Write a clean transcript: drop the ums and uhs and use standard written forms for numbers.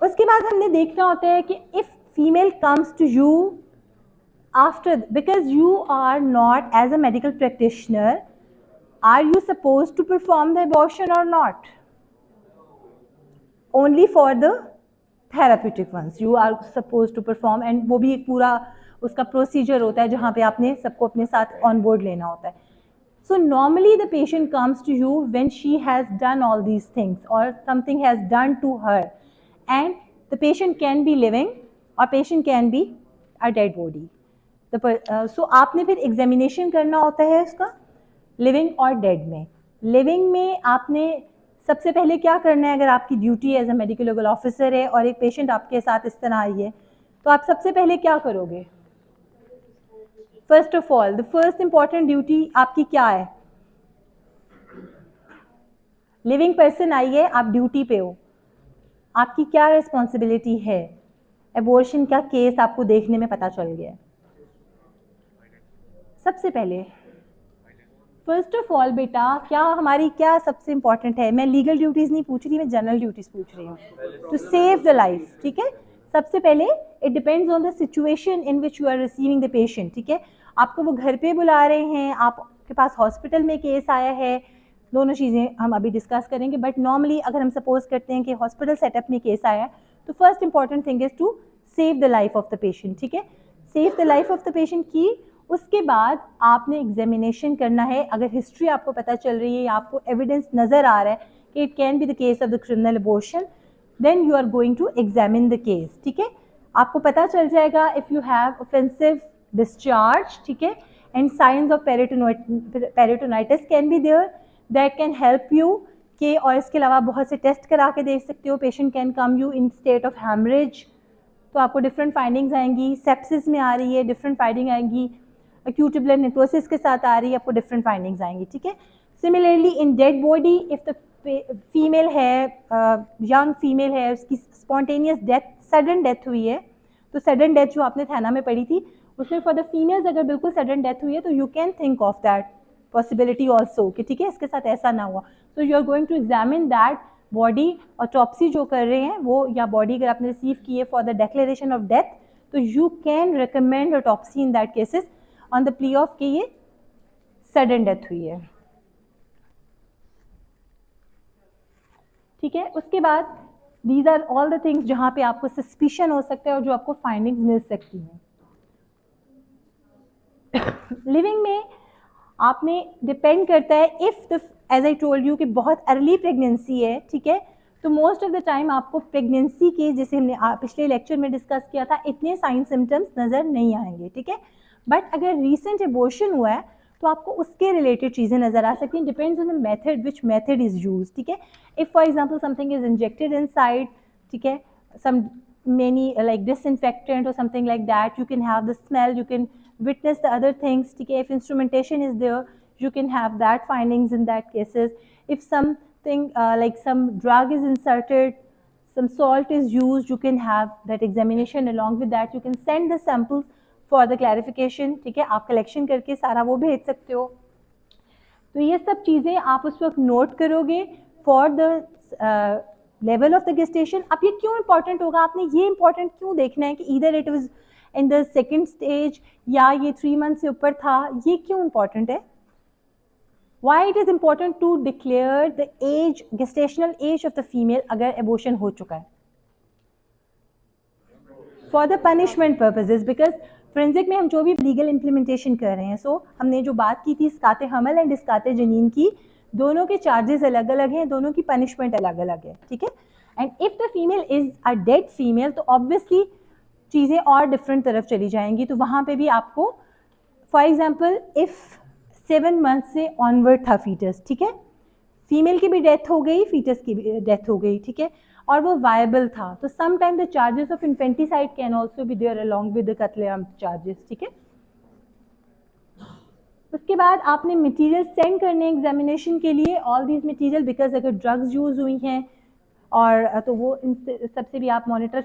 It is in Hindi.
उसके बाद हमने देखना होता है कि if female comes to you after, because you are not as a medical practitioner, are you supposed to perform the abortion or not? Only for the therapeutic ones you are supposed to perform, and वो भी एक पूरा उसका प्रोसीजर होता है जहाँ पे आपने सबको अपने साथ ऑन बोर्ड लेना होता है. So normally the patient comes to you when she has done all these things or something has done to her, and the patient can be living or patient can be a dead body. So आपने फिर एग्जामिनेशन करना होता है उसका लिविंग और डेड में. लिविंग में आपने सबसे पहले क्या करना है, अगर आपकी duty as a medical legal officer है और एक पेशेंट आपके साथ इस तरह आई है, तो आप सबसे पहले क्या करोगे? First of all the first important duty आपकी क्या है? लिविंग पर्सन आई है, आप ड्यूटी पे हो, आपकी क्या रिस्पॉन्सिबिलिटी है? एबॉर्शन का केस आपको देखने में पता चल गया. सबसे पहले फर्स्ट ऑफ ऑल बेटा क्या हमारी क्या सबसे इंपॉर्टेंट है? मैं लीगल ड्यूटीज़ नहीं पूछ रही, मैं जनरल ड्यूटीज़ पूछ रही हूँ. To save the life. ठीक है, सबसे पहले it depends on the situation in which you are receiving the patient. ठीक है, आपको वो घर पे बुला रहे हैं, आपके पास हॉस्पिटल में केस आया है, दोनों चीज़ें हम अभी डिस्कस करेंगे. बट नॉर्मली अगर हम सपोज करते हैं कि हॉस्पिटल सेटअप में केस आया है, तो first important thing is to save the life of the patient. ठीक है, save the life of the patient की. उसके बाद आपने एग्जामिनेशन करना है. अगर हिस्ट्री आपको पता चल रही है या आपको एविडेंस नज़र आ रहा है कि it can be the case of the criminal abortion, then you are going to examine the case. ठीक है, आपको पता चल जाएगा if you have offensive discharge. ठीक है, and signs of peritonitis can be there, that can help you okay. और इसके अलावा बहुत से टेस्ट करा के देख सकते हो. Patient can come you in state of haemorrhage, तो आपको डिफरेंट फाइंडिंग्स आएंगी. सेप्सिस में आ रही है, डिफरेंट फाइंडिंग आएंगी. acute blood necrosis के साथ आ रही है, आपको डिफरेंट फाइंडिंग्स आएंगी. ठीक है, similarly in dead body if the female है, यंग फीमेल है, उसकी स्पॉन्टेनियस डेथ, सडन डेथ हुई है, तो सडन डेथ जो आपने थाना में पढ़ी थी उसमें फॉर द फीमेल्स अगर बिल्कुल सडन डेथ हुई है तो you can think of that possibility also कि ठीक है इसके साथ ऐसा ना हुआ. So you are going to examine that body. Autopsy जो कर रहे हैं वो, या बॉडी अगर आपने रिसीव की है for the declaration of death, तो you can recommend autopsy in that cases on the plea of कि ये सडन डेथ हुई है. ठीक है, उसके बाद these are all the things जहां पे आपको सस्पिशन हो सकता है और जो आपको फाइंडिंग्स मिल सकती हैं. लिविंग में आपने डिपेंड करता है if the, as I told you कि बहुत अर्ली प्रेगनेंसी है. ठीक है, तो मोस्ट ऑफ द टाइम आपको प्रेगनेंसी के, जैसे हमने पिछले लेक्चर में डिस्कस किया था, इतने साइन सिम्टम्स नज़र नहीं आएंगे. ठीक है, बट अगर रीसेंट एबॉर्शन हुआ है तो आपको उसके रिलेटेड चीज़ें नज़र आ सकती हैं. Depends on the method, which method is use. ठीक है, if for example something is injected inside, ठीक है, some many like disinfectant or something like that, you can have the smell, you can witness the other things. ठीक है, if instrumentation is there you can have that findings in that cases. If something like some drug is inserted, some salt is used, you can have that examination. Along with that you can send the samples for the clarification. ठीक है, आप कलेक्शन करके सारा वो भेज सकते हो. तो ये सब चीज़ें आप उस वक्त नोट करोगे for the level of the gestation. अब ये क्यों इंपॉर्टेंट होगा, आपने ये इंपॉर्टेंट क्यों देखना है कि either it was in the second stage या ये 3 मंथ से ऊपर था, ये क्यों इंपॉर्टेंट है? Why it is important to declare the age, gestational age of the female अगर एबॉर्शन हो चुका है? For the punishment purposes, because forensic में हम जो भी लीगल इम्प्लीमेंटेशन कर रहे हैं, सो हमने जो बात की थी इसकाते हमल एंड इसकाते जनीन की, दोनों के चार्जेस अलग अलग हैं, दोनों की पनिशमेंट अलग अलग है. ठीक है, and if the female is a dead female तो ऑब्वियसली चीज़ें और डिफरेंट तरफ चली जाएंगी. तो वहाँ पे भी आपको, फॉर एग्जांपल इफ़ 7 मंथ से ऑनवर्ड था फीटस, ठीक है, फीमेल की भी डेथ हो गई, फीटस की भी डेथ हो गई, ठीक है, और वो वायबल था, तो some time the charges of infanticide can also be there along with the कत्लेआम चार्जेस. ठीक है, उसके बाद आपने मटेरियल सेंड करने एग्जामिनेशन के लिए, ऑल दीज मटेरियल, बिकॉज अगर ड्रग्स यूज़ हुई हैं और तो वो इन सबसे भी आप मॉनिटर